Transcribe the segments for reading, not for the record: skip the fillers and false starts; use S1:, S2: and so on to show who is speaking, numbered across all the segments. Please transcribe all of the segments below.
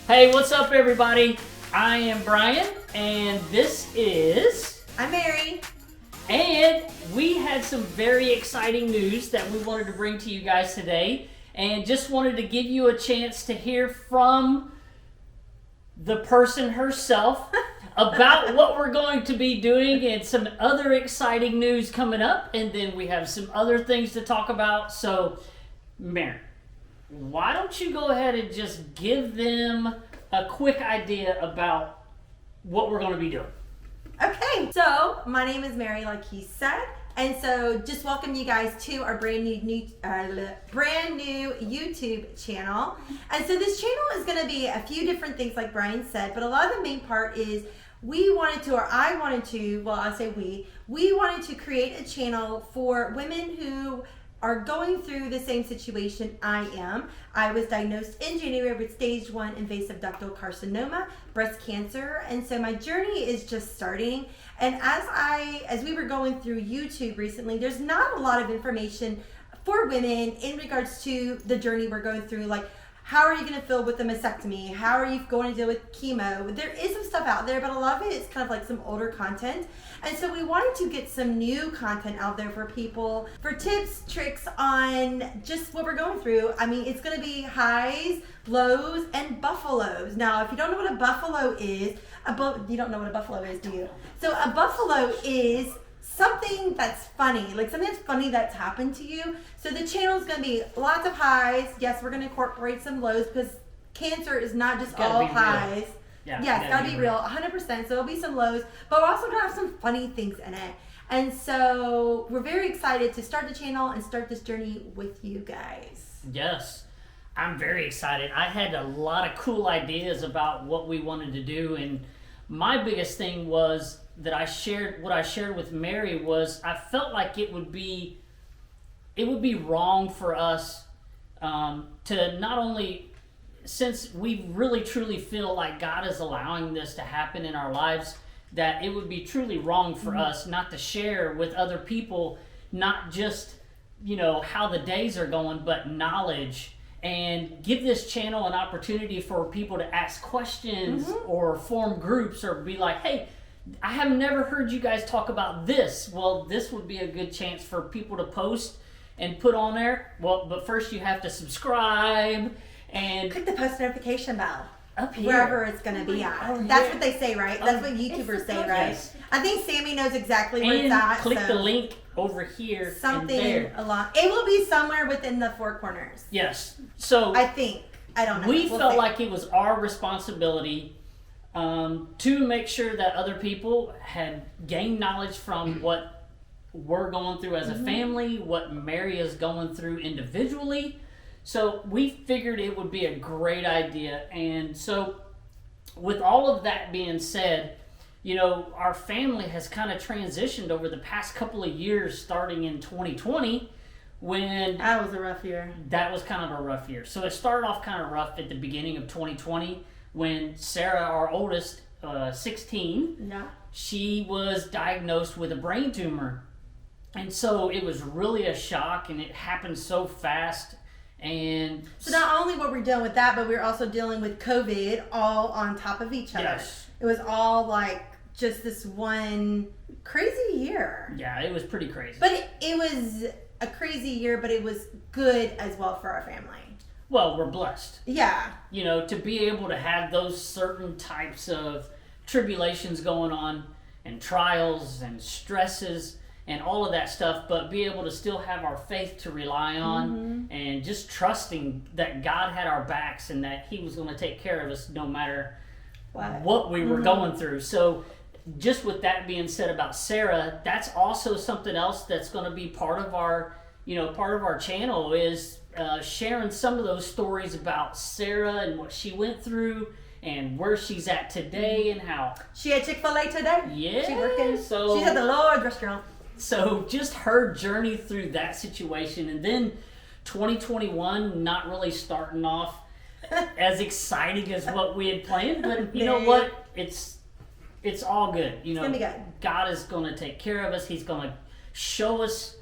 S1: Hey, what's up, everybody? I am Brian, and this is...
S2: I'm Mary.
S1: And we had some very exciting news that we wanted to bring to you guys today, and just wanted to give you a chance to hear from the person herself about what we're going to be doing and some other exciting news coming up, and then we have some other things to talk about. So, Mary, why don't you go ahead and just give them a quick idea about what we're going to be doing?
S2: Okay, so my name is Mary, like he said, and so just welcome you guys to our brand new YouTube channel. And so this channel is going to be a few different things, like Brian said, but a lot of the main part is we wanted to create a channel for women who are going through the same situation I am. I was diagnosed in January with stage 1 invasive ductal carcinoma, breast cancer, and so my journey is just starting. And as we were going through YouTube recently, there's not a lot of information for women in regards to the journey we're going through, like how are you going to feel with the mastectomy? How are you going to deal with chemo? There is some stuff out there, but a lot of it is kind of like some older content. And so we wanted to get some new content out there for people, for tips, tricks on just what we're going through. I mean, it's going to be highs, lows, and buffaloes. Now, if you don't know what a buffalo is, you don't know what a buffalo is, do you? So a buffalo is something that's funny, like something that's funny that's happened to you. So the channel is going to be lots of highs. Yes, we're going to incorporate some lows because cancer is not just all highs.
S1: Yeah,
S2: it's got to be real, 100%. So there'll be some lows, but we're also going to have some funny things in it. And so we're very excited to start the channel and start this journey with you guys.
S1: Yes, I'm very excited. I had a lot of cool ideas about what we wanted to do, and my biggest thing was that I shared with Mary was I felt like it would be wrong for us to not only, since we really truly feel like God is allowing this to happen in our lives, that it would be truly wrong for us not to share with other people, not just, how the days are going, but knowledge, and give this channel an opportunity for people to ask questions or form groups or be like, hey, I have never heard you guys talk about this. Well, this would be a good chance for people to post and put on there. Well, but first you have to subscribe and
S2: click the post notification bell
S1: up here,
S2: wherever it's going to be at. That's what they say, right? That's what YouTubers say, right?
S1: Yes.
S2: I think Sammy knows exactly where
S1: and
S2: it's at.
S1: click the link over here.
S2: Something
S1: and there.
S2: along. It will be somewhere within the four corners.
S1: Yes. So
S2: I think. I don't know.
S1: We felt like it was our responsibility to make sure that other people had gained knowledge from what we're going through as a family, what Mary is going through individually. So we figured it would be a great idea. And so with all of that being said, our family has kind of transitioned over the past couple of years, starting in 2020, when...
S2: That was a rough year.
S1: That was kind of a rough year. So it started off kind of rough at the beginning of 2020 when Sarah, our oldest, 16, she was diagnosed with a brain tumor. And so it was really a shock, and it happened so fast. And
S2: so not only were we dealing with that, but we were also dealing with COVID all on top of each other.
S1: Yes.
S2: It was all like just this one crazy year.
S1: Yeah, it was pretty crazy.
S2: But it was a crazy year, but it was good as well for our family.
S1: Well, we're blessed.
S2: Yeah.
S1: To be able to have those certain types of tribulations going on and trials and stresses and all of that stuff, but be able to still have our faith to rely on and just trusting that God had our backs and that He was going to take care of us no matter what we were going through. So just with that being said about Sarah, that's also something else that's going to be part of our channel is sharing some of those stories about Sarah and what she went through and where she's at today and how
S2: she had Chick-fil-A today.
S1: Yeah,
S2: she's working.
S1: So
S2: she's at the Lord's restaurant.
S1: So just her journey through that situation, and then 2021 not really starting off as exciting as what we had planned, but you know what? It's all good.
S2: It's gonna be good.
S1: God is going to take care of us. He's going to show us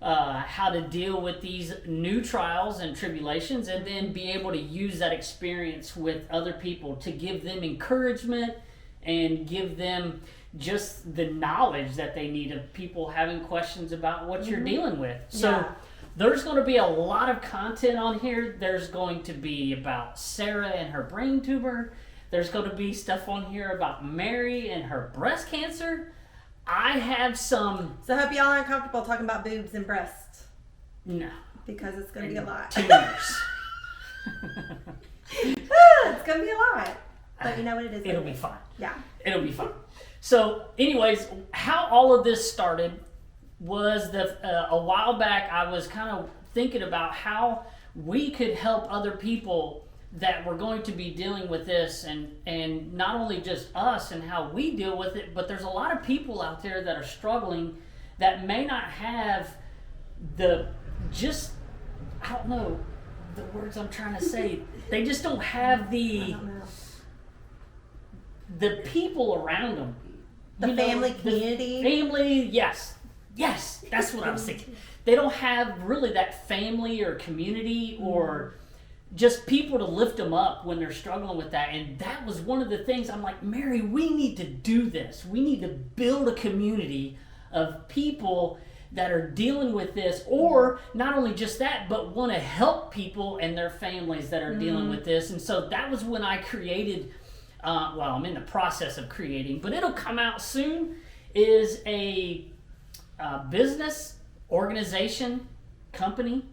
S1: how to deal with these new trials and tribulations, and then be able to use that experience with other people to give them encouragement and give them just the knowledge that they need of people having questions about what you're dealing with. So there's going to be a lot of content on here. There's going to be about Sarah and her brain tumor. There's going to be stuff on here about Mary and her breast cancer. I have some...
S2: So I hope y'all aren't comfortable talking about boobs and breasts.
S1: No.
S2: Because it's going to be a lot.
S1: Tumors.
S2: It's going to be a lot. But you know what it is.
S1: It'll be fine.
S2: Yeah.
S1: It'll be fine. So anyways, how all of this started was a while back I was kind of thinking about how we could help other people that were going to be dealing with this, and not only just us and how we deal with it, but there's a lot of people out there that are struggling that may not have I don't know the words I'm trying to say. They just don't have the people around them.
S2: The family community.
S1: Family, yes, that's what I was thinking. They don't have really that family or community or just people to lift them up when they're struggling with that. And that was one of the things I'm like, Mary, we need to do this. We need to build a community of people that are dealing with this, or not only just that, but want to help people and their families that are dealing with this. And so that was when I created, I'm in the process of creating, but it'll come out soon, is a business, organization, company,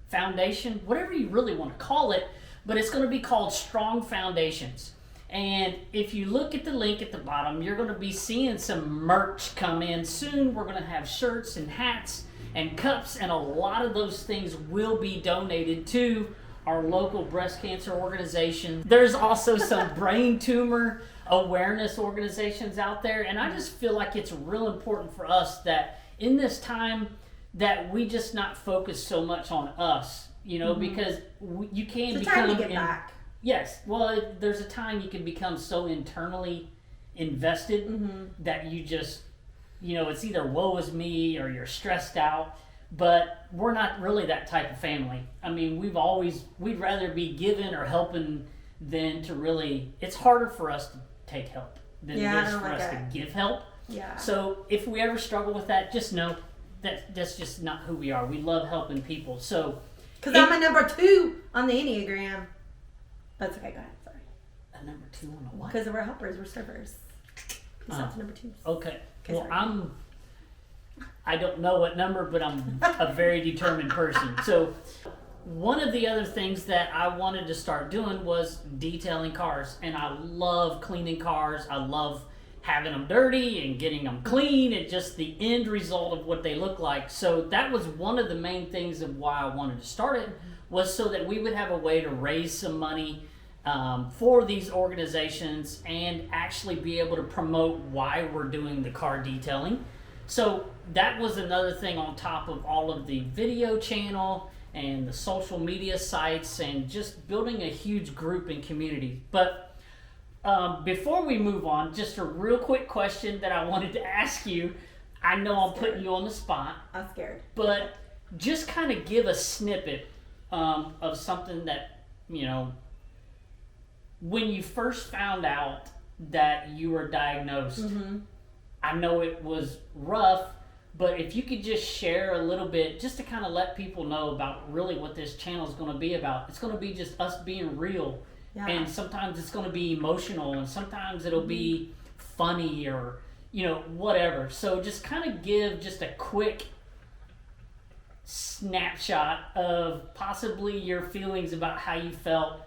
S1: foundation, whatever you really want to call it, but it's going to be called Strong Foundations. And if you look at the link at the bottom, you're going to be seeing some merch come in soon. We're going to have shirts and hats and cups, and a lot of those things will be donated to our local breast cancer organization. There's also some brain tumor awareness organizations out there, and I just feel like it's real important for us that in this time that we just not focus so much on us, because you can
S2: it's
S1: become...
S2: time to get back.
S1: Yes, well, there's a time you can become so internally invested that you just, it's either woe is me or you're stressed out, but we're not really that type of family. I mean, we'd rather be giving or helping than to really, it's harder for us to take help than it is for us to give help.
S2: Yeah.
S1: So if we ever struggle with that, just know that that's just not who we are. We love helping people. So,
S2: because I'm a number 2 on the Enneagram. That's okay, go ahead, sorry.
S1: A number 2 on a what?
S2: Because we're helpers, we're servers. That's number 2.
S1: Okay. Well, I don't know what number, but I'm a very determined person. So one of the other things that I wanted to start doing was detailing cars. And I love cleaning cars. I love having them dirty and getting them clean and just the end result of what they look like. So that was one of the main things of why I wanted to start it, was so that we would have a way to raise some money for these organizations and actually be able to promote why we're doing the car detailing. So that was another thing on top of all of the video channel and the social media sites and just building a huge group and community. But before we move on, just a real quick question that I wanted to ask you. I know I'm putting you on the spot.
S2: I'm scared.
S1: But just kind of give a snippet of something that, when you first found out that you were diagnosed, I know it was rough, but if you could just share a little bit, just to kind of let people know about really what this channel is going to be about. It's going to be just us being real. Yeah. And sometimes it's going to be emotional, and sometimes it'll be funny or, whatever. So just kind of give just a quick snapshot of possibly your feelings about how you felt,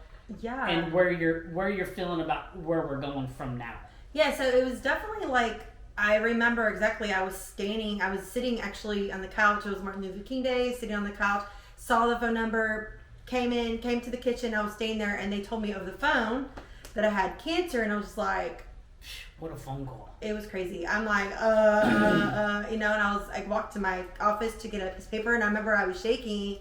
S1: and where you're feeling about where we're going from now.
S2: Yeah, so it was definitely like, I remember exactly, I was sitting actually on the couch. It was Martin Luther King Day, sitting on the couch, saw the phone number, came to the kitchen. I was staying there, and they told me over the phone that I had cancer, and I was like,
S1: what a phone call.
S2: It was crazy. I'm like, and I walked to my office to get a piece of paper, and I remember I was shaking,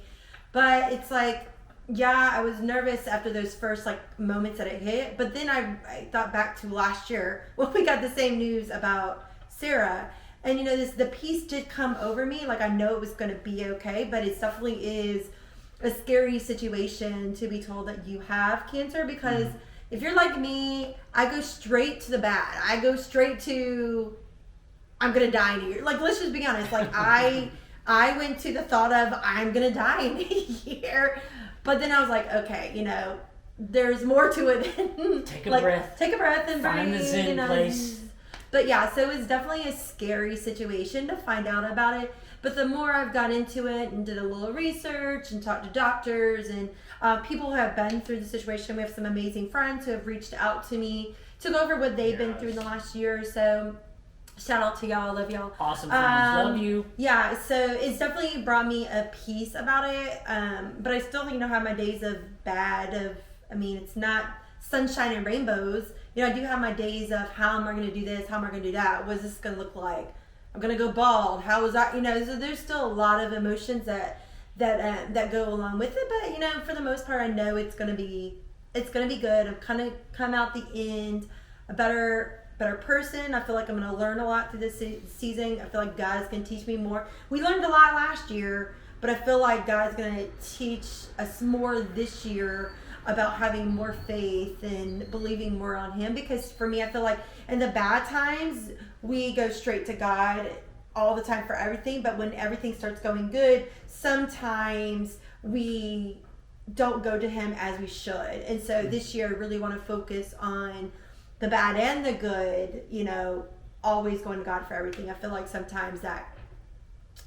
S2: but it's like, I was nervous after those first moments that it hit, but then I thought back to last year when we got the same news about Sarah, And the peace did come over me. Like, I know it was going to be okay, but it definitely is a scary situation to be told that you have cancer, because if you're like me, I go straight to the bad. I go straight to, I'm going to die in a year. Like, let's just be honest. Like, I went to the thought of, I'm going to die in a year. But then I was like, okay, there's more to it than
S1: take a breath.
S2: Take a breath and
S1: find
S2: breathe.
S1: the zen place.
S2: But yeah, so it's definitely a scary situation to find out about it. But the more I've got into it and did a little research and talked to doctors and people who have been through the situation, we have some amazing friends who have reached out to me to go over what they've been through in the last year or so. Shout out to y'all. Love y'all.
S1: Awesome friends. Love you.
S2: Yeah, so it's definitely brought me a peace about it. But I still think, have my days of bad. It's not sunshine and rainbows. I do have my days of, how am I going to do this? How am I going to do that? What is this going to look like? I'm going to go bald. How is that? So there's still a lot of emotions that go along with it. But, for the most part, I know it's going to be good. I've kind of come out the end a better person. I feel like I'm going to learn a lot through this season. I feel like God's going to teach me more. We learned a lot last year, but I feel like God's going to teach us more this year about having more faith and believing more on Him. Because for me, I feel like in the bad times, we go straight to God all the time for everything. But when everything starts going good, sometimes we don't go to Him as we should. And so this year, I really want to focus on the bad and the good, always going to God for everything. I feel like sometimes that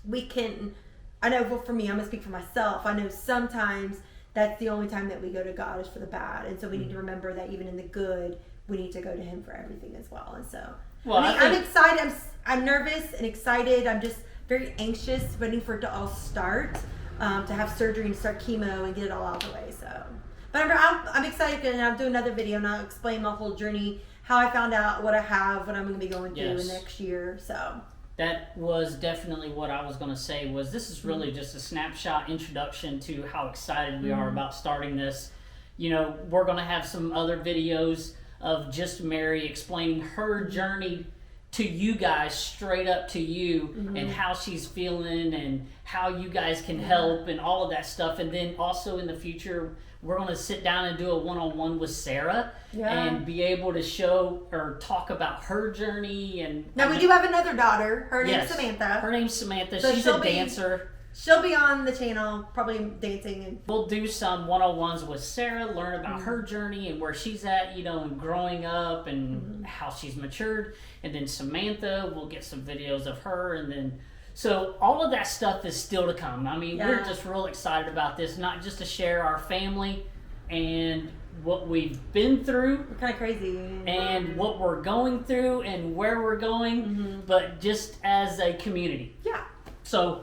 S2: we can, I know for me, I'm going to speak for myself. I know sometimes that's the only time that we go to God is for the bad. And so we need to remember that even in the good, we need to go to Him for everything as well. And so, I'm excited. I'm nervous and excited. I'm just very anxious, waiting for it to all start, to have surgery and start chemo and get it all out of the way. So, but I'm excited, and I'll do another video and I'll explain my whole journey, how I found out what I have, what I'm going to be going through in next year. So
S1: that was definitely what I was going to say. Was this is really just a snapshot introduction to how excited we are about starting this. We're going to have some other videos of just Mary explaining her journey to you guys, straight up to you, and how she's feeling and how you guys can help and all of that stuff. And then also in the future, we're going to sit down and do a one-on-one with Sarah and be able to show or talk about her journey. And
S2: now we do have another daughter. Her name's Samantha.
S1: Her name's Samantha.
S2: So
S1: she's a dancer.
S2: She'll be on the channel, probably dancing. And
S1: we'll do some one-on-ones with Sarah, learn about her journey and where she's at, and growing up and how she's matured. And then Samantha, we'll get some videos of her. And then, so all of that stuff is still to come. We're just real excited about this, not just to share our family and what we've been through.
S2: We're kind of crazy.
S1: And what we're going through and where we're going, but just as a community.
S2: Yeah.
S1: So,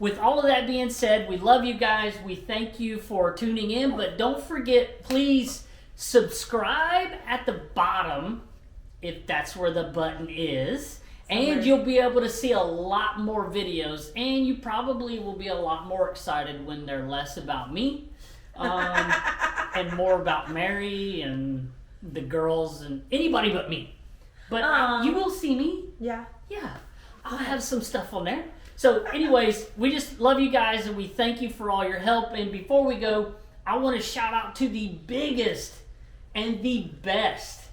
S1: with all of that being said, we love you guys. We thank you for tuning in, but don't forget, please subscribe at the bottom if that's where the button is. And you'll be able to see a lot more videos, and you probably will be a lot more excited when they're less about me and more about Mary and the girls and anybody but me. But you will see me.
S2: Yeah.
S1: I'll have some stuff on there. So anyways, we just love you guys, and we thank you for all your help. And before we go, I want to shout out to the biggest and the best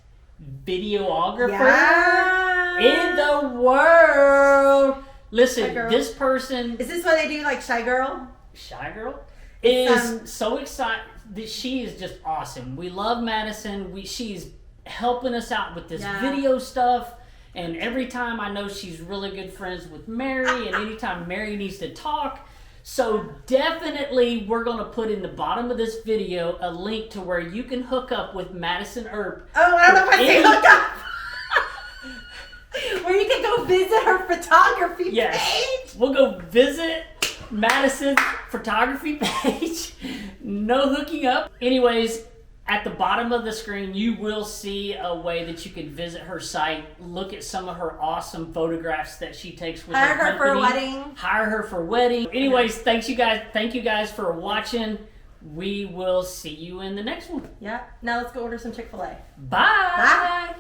S1: videographer in the world. Listen, this person...
S2: Is this what they do, like Shy Girl?
S1: Shy Girl? Is so excited. She is just awesome. We love Madison. She's helping us out with this video stuff. And every time I know she's really good friends with Mary, and anytime Mary needs to talk. So definitely we're going to put in the bottom of this video a link to where you can hook up with Madison Earp.
S2: Oh, I don't know if I say hook up. Where you can go visit her photography page.
S1: We'll go visit Madison's photography page. No hooking up. Anyways, at the bottom of the screen, you will see a way that you can visit her site, look at some of her awesome photographs that she takes with her company.
S2: Hire her for a wedding.
S1: Hire her for a wedding. Anyways, thank you guys for watching. We will see you in the next one.
S2: Yeah. Now let's go order some Chick-fil-A.
S1: Bye.
S2: Bye.